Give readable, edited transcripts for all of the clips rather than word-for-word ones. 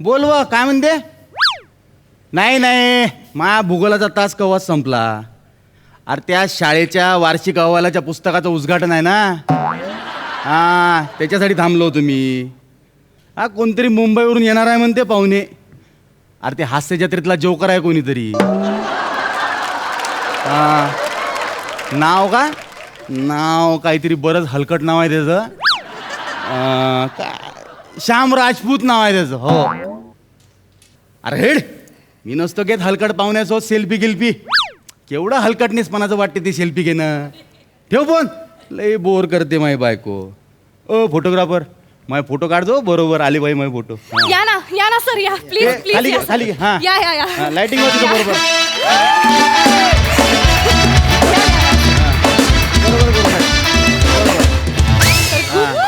बोलवा काय म्हणते. नाही नाही माझ्या भूगोलाचा तास कवाच संपला. अरे त्या शाळेच्या वार्षिक अहवालाच्या पुस्तकाचं उद्घाटन आहे ना. हां त्याच्यासाठी थांबलो होतो मी. हा कोणतरी मुंबईवरून येणार आहे म्हणते पाहुणे. अरे ते हास्य जत्रेतला जोकर आहे कोणीतरी. हां नाव का नाव काहीतरी बरंच हलकट नाव आहे त्याचं. काय श्याम राजपूत नाव आहे त्याचं. हो अरे हेड मी नसतो घेत हलकट पाहुण्यासोबत सेल्फी गिल्फी. केवढं हलकटनेसपणाचं वाटते ते सेल्फी घेणं. ठेव फोन लय बोर करते माझी बायको. ओ फोटोग्राफर माझे फोटो काढतो बरोबर आले बाई माझे फोटो. या ना सर या प्लीज प्लीज खाली या, खाली sir. हां या लाइटिंग होती का बरोबर.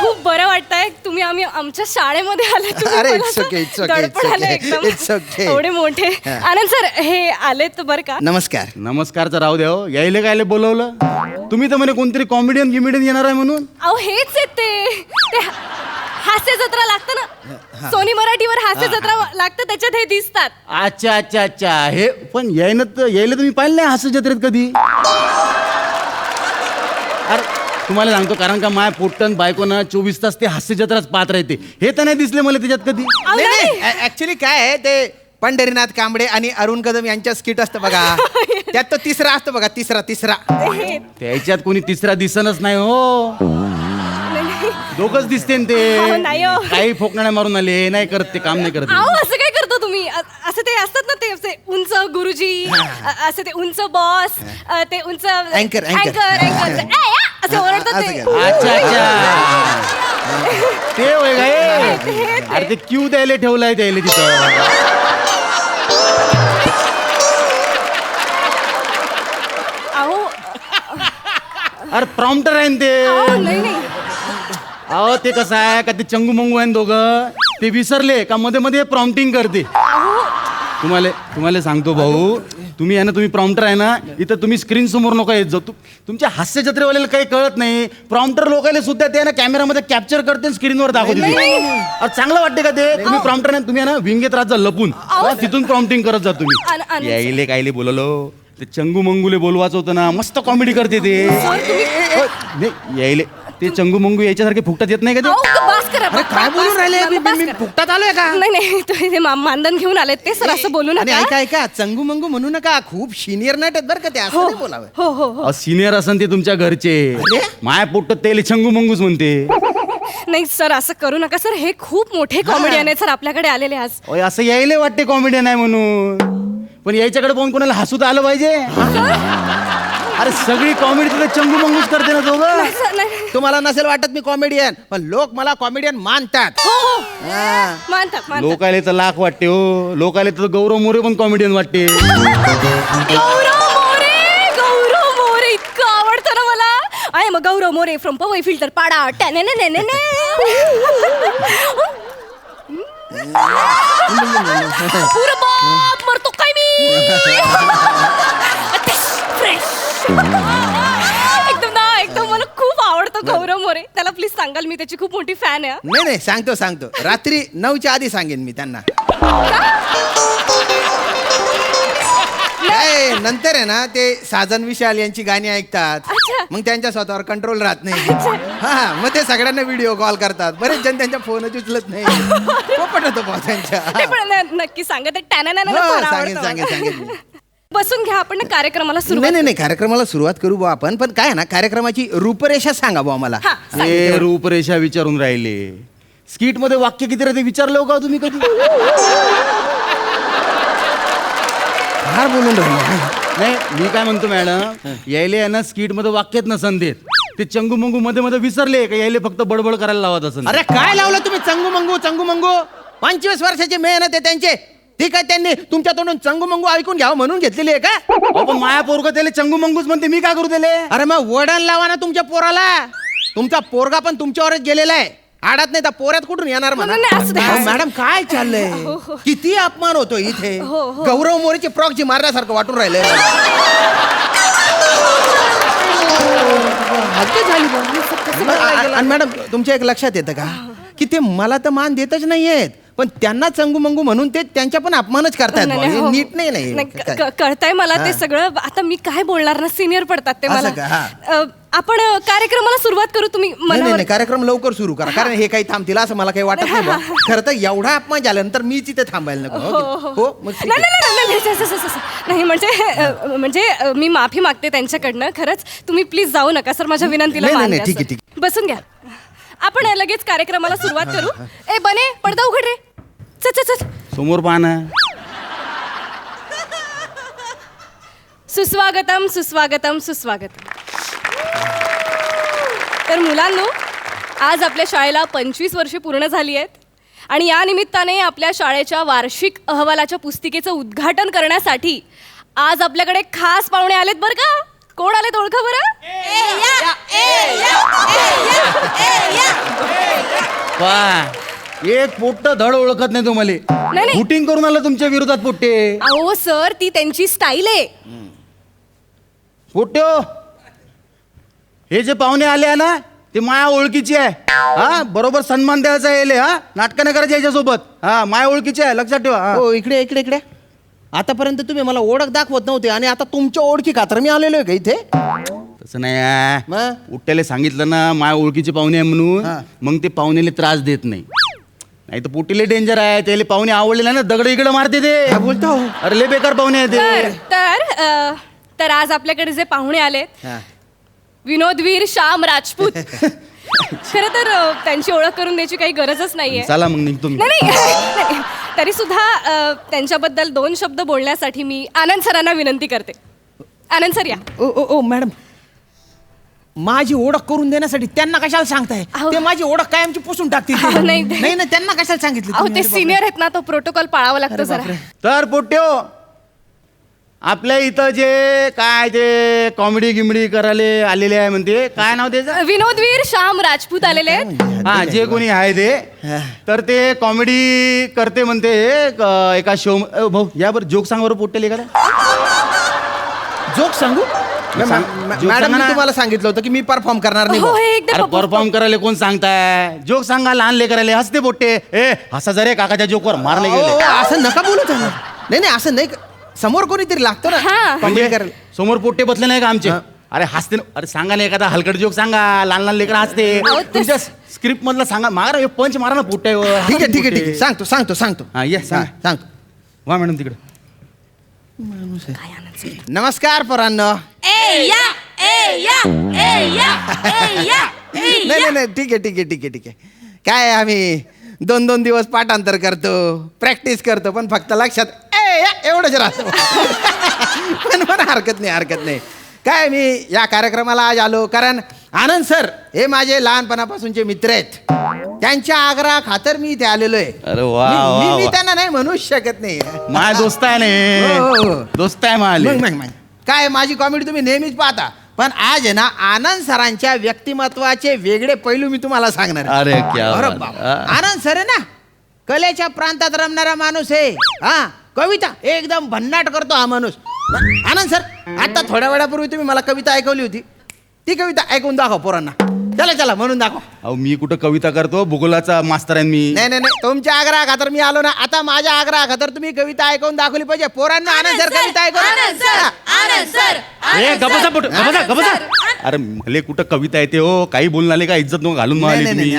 खूप बरं वाटतंय तुम्ही आमच्या शाळेमध्ये आले. अरे, it's okay, it's okay, it's okay. It's okay. एवढे मोठे. आनंद सर हे आलेत बरं का. नमस्कार. नमस्कारचं राहू द्या हो. यायले कायले बोलवलं तुम्ही तर म्हणे कोणतरी कॉमेडियन गिमेडियन येणार आहे म्हणून. अहो हेच आहेत ते हास्य जत्रा लागतं ना. सोनी मराठीवर हास्य जत्रा लागतं त्याच्यात हे दिसतात. अच्छा अच्छा अच्छा हे पण यायला तुम्ही पाहिलं नाही हास्य जत्रेत कधी. अरे तुम्हाला सांगतो कारण का माय पोट्टन बायकोनं 24 तास ते हास्य जत्राच पाहत राहते. हे तर नाही दिसले मला त्याच्यात कधी. अहो, नाही. ऍक्च्युली काय आहे ते पंढरीनाथ कांबळे आणि अरुण कदम यांच्या स्किट असतं बघा. त्यात तो तिसरा असतो बघा. तिसरा हे- त्याच्यात कोणी तिसरा दिसनच नाही हो. दोघच दिसते न अहो, नाही हो. ते काही फोकण्या मारून आले नाही करत ते काम नाही करत. अहो असं काय करतो तुम्ही. असं ते असतात ना ते असे उंच गुरुजी असे ते उंच बॉस ते उंच Anchor. असे ओरडतात असं ते. केलं. अच्छा अच्छा ते होय काय. अरे ते क्यू द्यायला ठेवलाय द्यायला तिथं. अहो अरे प्रॉम्प्टर आहे न ते. अहो, नाही अहो ते कसं आहे का ते चंगू मंगू आहे न दोघं ते विसरले का मध्ये मध्ये प्रॉम्प्टिंग करते. तुम्हाला सांगतो भाऊ तुम्ही आहे ना तुम्ही प्रॉम्प्टर आहे ना इथं तुम्ही स्क्रीन समोर नका येत जाऊ. तुमच्या हास्य जत्रेवाल्याला काही कळत नाही. प्रॉम्प्टर लोकांना सुद्धा ते ना कॅमेरामध्ये कॅप्चर करते स्क्रीनवर दाखवते. अरे चांगलं वाटते का ते. तुम्ही प्रॉम्प्टर नाही तुम्ही आहे ना विंगेत राहत जा लपून. तिथून प्रॉम्प्टिंग करत जा तुम्ही. यायले कायले बोललो ते चंगू मंगूले बोलवायचं होतं ना. मस्त कॉमेडी करते ते. नाही यायले ते चंगू मंगू याच्यासारखे फुकटात येत नाही का ते. अहो, बास करा. अरे काय बोलून राहिले मी फुकटात आलोय का. नाही तुम्ही ते मानधन घेऊन आलेत ते सर असं बोलू आणि नका. ऐका चंगू मंगू म्हणू नका. खूप सिनियर नट आहेत बरं का ते. असं नाही बोलावं. हो सिनियर असन ते तुमच्या घरचे. माय पोट्ट तेले चंगू मंगूच म्हणते. नाही सर असं करू नका सर. हे खूप मोठे कॉमेडियन आहेत सर आपल्याकडे आलेले आज. ओय असं यायले वाटते कॉमेडियन आहे म्हणून. पण याच्याकडे पाहून कोणाला हसू तर आलं पाहिजे. अरे सगळी कॉमेडी तुला चंगू मंगूच करते ना दोघं. नाही, सर, नाही. तुम्हाला नसेल वाटत मी कॉमेडियन पण लोक मला कॉमेडियन मानतात. हो हा. मानतात लोकायले तर लाख वाटते हो. लोकायले तर गौरव मोरे पण कॉमेडियन वाटते. गौरव मोरे इतकं आवडतं ना मला. I am Gaurav More from Powai Filter Pada. पुरं बाप मरतो काय मी. एकदम मला खूप आवडतं गौरव मोरे. त्याला प्लीज सांगाल मी त्याची खूप मोठी फॅन आहे. नाही सांगतो रात्री 9च्या आधी सांगेन मी त्यांना. काय नंतर आहे ना ते साजन विशाल यांची गाणी ऐकतात. अच्छा. मग त्यांच्या स्वतःवर कंट्रोल राहत नाही. हा मग ते सगळ्यांना व्हिडिओ कॉल करतात. बरेच जण त्यांच्या फोनच उचलत नाही. पोपट होतो बा त्यांच्या. नाही, पण नक्की सांगा ते हो, सांगेन. बसून घ्या आपण ना कार्यक्रमाला सुरुवात. नाही कार्यक्रमाला सुरुवात करू बा आपण. पण काय ना कार्यक्रमाची रूपरेषा सांगा बा मला. हा, हे रूपरेषा विचारून राहिले. स्किट मध्ये वाक्य किती राहते विचारलं का तुम्ही कधी. फार बोलून राहिले. नाही मी काय म्हणतो मॅडम यायले आहे ना स्किट मध्ये वाक्यात नसन देत. ते चंगू मंगू मध्ये मध्ये विसरले का यायले फक्त बडबड करायला लावत असं. अरे काय लावलं तुम्ही चंगू मंगू 25 वर्षाची मेहनत आहे त्यांचे. ठीक आहे त्यांनी तुमच्या तोंडून चंगू मंगू ऐकून घ्यावं म्हणून घेतलेली आहे का. पण माया पोरग त्याला चंगू मंगूच म्हणते मी काय करू त्याले. अरे मग वडण लावा ना तुमच्या पोराला. तुमचा पोरगा पण तुमच्यावरच गेलेला आहे. आडात नाही तर पोऱ्यात कुठून येणार म्हणा. नाही, असू दे, असू दे. मॅडम काय चाललंय. किती अपमान होतो इथे. गौरव मोरेची प्रॉक्सी मारल्यासारखं वाटून राहिलंय. आणि मॅडम तुमच्या एक लक्षात येतं का की ते मला तर मान देतच नाहीयेत. पण त्यांना चंगू मंगू म्हणून ते त्यांच्या पण अपमानच करतायत बुवा. हे हो. नीट नाही कळतंय मला ते सगळं. आता मी काय बोलणार ना, सिनियर पडतात ते मला. असं का? हा. आपण कार्यक्रमाला सुरुवात करू. तुम्ही नाही मनावर नाही, कार्यक्रम लवकर सुरू करा, कारण हे काही थांबतील असं मला काही वाटत नाही बुवा. खरं तर एवढा अपमान झाल्यानंतर मी तिथे थांबायला नको. हो मग ठीक नाही आहे. नाही, नाही, नाही, नाही, म्हणजे मी माफी मागते त्यांच्याकडनं. खरंच तुम्ही प्लीज जाऊ नका सर, माझ्या विनंतीला नाही, मान नाही, द्या, ठीक आहे, सर. ठीक बसून घ्या. आपण लगेच कार्यक्रमाला सुरुवात करू. ए बने, पडदा उघड रे. चल. समोर पहा ना. सुस्वागतम सुस्वागतम सुस्वागतम. तर मुलांनो, आज आपल्या शाळेला 25 वर्षे पूर्ण झाली आहेत आणि या निमित्ताने आपल्या शाळेच्या वार्षिक अहवालाच्या पुस्तिकेचं उद्घाटन करण्यासाठी आज आपल्याकडे खास पाहुणे आलेत बरं का. कोण आलेत ओळखा बरं? पहा, एक पोट्ट धड ओळखत नाही तुम्हाला. नाही. शूटिंग करून आलं तुमच्या विरोधात पोट्टे. अहो सर, ती त्यांची स्टाईल आहे. पोट्टे हो, हे जे पाहुणे आले आहे ना, ते माया ओळखीची आहे. हा, बरोबर सन्मान द्यायचा येले. हा, नाटकं नाही करायचे याच्यासोबत. हा, माया ओळखीची आहे, लक्षात ठेवा. हा. हो, इकडे आतापर्यंत तुम्ही मला ओळख दाखवत नव्हते आणि आता तुमच्या ओळखी खातर मी आलेलो आहे का इथे? तसं नाही आहे. मग? पोट्ट्याला सांगितलं ना माया ओळखीचे पाहुणे आहे म्हणून, हा. मग ते पाहुणेले त्रास देत नाही. नाही तर पोटीले डेंजर आहे. त्याला पाहुणे आवडले नाही ना, दगड इकडे मारते ते. काय बोलतो? अरे लय बेकार पाहुणे आहे तर ते. तर तर आज आपल्याकडे जे पाहुणे आलेत, हा. विनोदवीर श्याम राजपूत. खरं तर त्यांची ओळख करून द्यायची काही गरजच नाहीये. चला मग निघतो मी. नाही नाही, तरी सुद्धा त्यांच्याबद्दल 2 शब्द बोलण्यासाठी मी आनंद सरांना विनंती करते. आनंद सर या. ओ मॅडम, माझी ओळख करून देण्यासाठी त्यांना कशाला सांगताय? अहो. ते माझी ओळख कायमची पुसून टाकतील. अहो, नाही. नाही ना, त्यांना कशाला सांगितलं अहो तुम्ही? ते अरे सिनियर आहेत ना, तो प्रोटोकॉल पाळावा लागतो अरे जरा. बापरे. तर पोट्ट्यो, आपल्या इथं जे काय ते कॉमेडी गिमडी करायला आलेले आहे म्हणते, काय नाव त्याचं? विनोदवीर श्याम राजपूत आलेले आहेत. हा, जे कोणी आहे ते, तर ते कॉमेडी करते म्हणते. एका शो. भाऊ या बरं, जोक सांग बरं पोट्टेल एखादा. जोक सांगू? सांग. जोक मॅडम, सांगा मी ना. तुम्हाला सांगितलं होतं की मी परफॉर्म करणार नाही हो, बुवा. हे एकदा अरे परफॉर्म करायला कोण सांगताय? जोक सांगा, लहान लेकराले हसते पोट्टे. ए हसा जरे, काकाच्या जोकवर मारले ओ, गेले. असं नका बोलू त्यांना. नाही असं नाही. समोर कोणीतरी लागतो ना हा. कॉमेडी करायला. समोर पोट्टे बसले नाही का आमचे? हा. अरे हसते ना. अरे सांगा ना एखादा हलकट जोक सांगा, लहान लहान लेकर हसते. अहो, ते- तुमच्या स्क्रिप्ट मधला सांगा. मारा हे पंच मारा ना पोट्ट्यावर. ठीक आहे. सांगतो. हा ये सांग. सांगतो. वा मॅडम तिकडे. नमस्कार पोरांनो. नाही ठीक आहे. काय आम्ही 2 दिवस पाठांतर करतो, प्रॅक्टिस करतो, पण फक्त लक्षात एवढंच राहतो. पण हरकत नाही. काय मी या कार्यक्रमाला आज आलो कारण आनंद सर हे माझे लहानपणापासूनचे मित्र आहेत. त्यांच्या आग्रहा खातर मी इथे आलेलो आहे. अरे वा, वा, मी वा. त्यांना नाही म्हणूच शकत नाही. माय दोस्त आहे हो, हो. ना, दोस्त आहे माले. मग. काय माझी कॉमेडी तुम्ही नेहमीच पाहता, पण आज आहे ना आनंद सरांच्या व्यक्तिमत्वाचे वेगळे पैलू मी तुम्हाला सांगणार आहे. अरे क्या अरे बात. बाप. हा. आनंद सर आहे ना, कलेच्या प्रांतात रमणारा माणूस आहे. हा, कविता एकदम भन्नाट करतो हा माणूस. आनंद सर, आता थोड्या वेळापूर्वी तुम्ही मला कविता ऐकवली होती. ती कविता ऐकून दाखव पोरांना. चला म्हणून दाखव. अहो मी कुठं कविता करतो, भूगोलाचा मास्तर आहे मी. नाही तुमच्या आग्रहा खातर मी आलो ना. आता माझ्या आग्रहा खातर तुम्ही कविता ऐकून दाखवली पाहिजे. पोरांना आनंद सर कविता ए गबसा पोट, गबसा. अरे मले कुठं कविता येते हो, काही बोलणाले का इज्जत नको घालून मारली तुम्ही.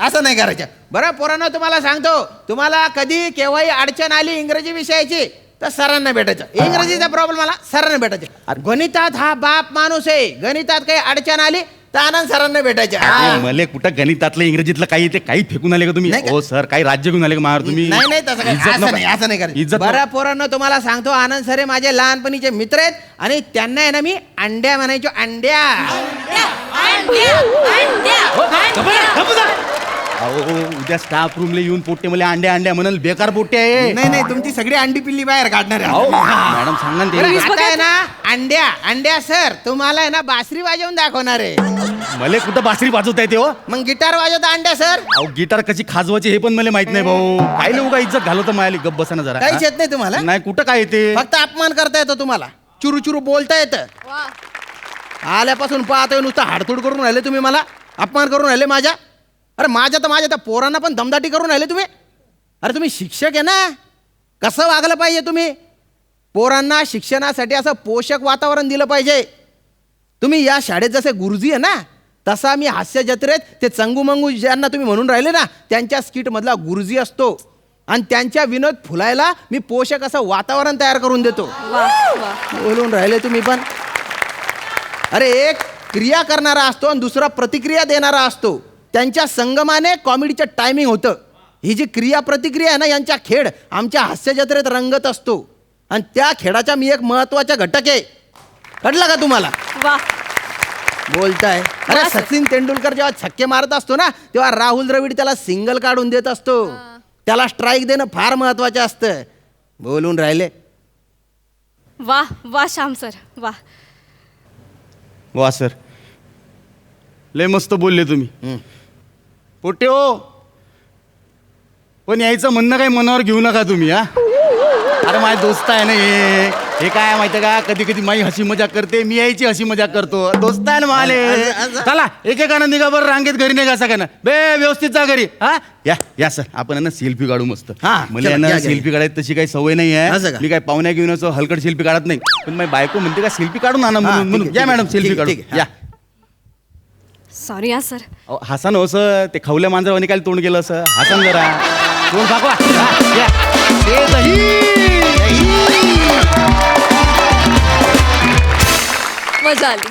असं नाही करायचं. बरं पोरांनो, तुम्हाला सांगतो, तुम्हाला कधी केव्हाही अडचण आली इंग्रजी विषयाची तर सरांना भेटायचं. इंग्रजीचा प्रॉब्लेम आला सरांना भेटायचं. गणितात हा बाप माणूस आहे. गणितात काही अडचण आली तर आनंद सरांना भेटायचं. अरे, मले कुठं गणितातलं इंग्रजीतलं काही येते, काही फेकून आले का तुम्ही? नाही का? हो सर, काही राज्य घेऊन आले का मार तुम्ही? नाही तसं काही. इज्जत असं नको. नाही असं नाही करायचं. इज्जत बरं नको. पोरांनो, तुम्हाला सांगतो, आनंद सर हे माझे लहानपणीचे मित्र आहेत आणि त्यांना आहे ना मी अंड्या म्हणायचो. अंड्या. हो, गबसा. अहो उद्या स्टाफ रूमला येऊन पोट्टे मला अंड्या म्हणाल, बेकार पोट्टे आहे. नाही तुमची सगळी अंडी पिल्ली बाहेर काढणार आहे. अहो, मॅडम सांगा ना ते. आता आहे ना अंड्या सर तुम्हाला आहे ना बासरी वाजवून दाखवणार आहे. मले कुठं बासरी वाजवता येते हो? मग गिटार वाजवता अंड्या सर? अहो गिटार कशी खाजवायची हे पण मला माहित नाही भाऊ. काय लोक इज्जत घालवतं मायाली. गप बसा ना जरा. काहीच येत नाही तुम्हाला? नाही कुठं काय येते. फक्त अपमान करता येतो तुम्हाला. चुरू बोलता येतं. आल्यापासून पाहतोय नुसतं हाडतूड करून राहिले तुम्ही. मला अपमान करून राहिले माझ्या. अरे माझ्या त्या पोरांना पण दमदाटी करून राहिले तुम्ही. अरे तुम्ही शिक्षक आहे ना, कसं वागलं पाहिजे तुम्ही? पोरांना शिक्षणासाठी असं पोषक वातावरण दिलं पाहिजे. तुम्ही या शाळेत जसे गुरुजी आहे ना, तसा मी हास्य जत्रेत ते चंगूमंगू ज्यांना तुम्ही म्हणून राहिले ना, त्यांच्या स्किटमधला गुरुजी असतो. आणि त्यांच्या विनोद फुलायला मी पोषक असं वातावरण तयार करून देतो. वा वा. बोलून राहिले तुम्ही पण. अरे एक क्रिया करणारा असतो आणि दुसरा प्रतिक्रिया देणारा असतो. त्यांच्या संगमाने कॉमेडीचं टायमिंग होतं. ही जी क्रिया प्रतिक्रिया आहे ना, यांच्या खेळ आमच्या हास्य जत्रेत रंगत असतो. आणि त्या खेळाचा मी एक महत्वाचा घटक आहे. कळलं का तुम्हाला? वा. बोलताय. अरे वा, सर. सचिन तेंडुलकर जेव्हा छक्के मारत असतो ना, तेव्हा राहुल द्रविड त्याला सिंगल काढून देत असतो. त्याला स्ट्राईक देणं फार महत्वाचं असतं. बोलून राहिले. वा वा श्याम सर वा. वा सर, लय मस्त बोलले तुम्ही. पोटे हो, पण यायचं म्हणणं काही मनावर घेऊ नका तुम्ही. हा, अरे माझे दोस्त आहे ना हे काय माहिती का, कधी कधी माई हसी मजाक करते, मी यायची हसी मजाक करतो. दोस्त आहे ना माले. चला एकेकानं निघा बरं, रांगेत घरी नाही का ना बे, व्यवस्थित जा घरी. हा या या सर, आपण आहे ना सेल्फी काढू मस्त. हा, मला चला, ना या, सेल्फी काढायची तशी काही सवय नाही असं आहे. का? मी काय पाहुण्या घेऊन असं हलकट सेल्फी काढत नाही. पण माझी बायको म्हणते का सेल्फी काढून आणा हा, म्हणून. ठीक आहे, या मॅडम ठीक सेल्फी आहे, काढू ठीक आहे, या. सॉरी हा सर. अहो, हसन हो सर, ते खवल्या मांजरावानी काय तोंड केलं असं. हसन जरा तोंड दाखवा. हा, या. ते दही. मजा आली.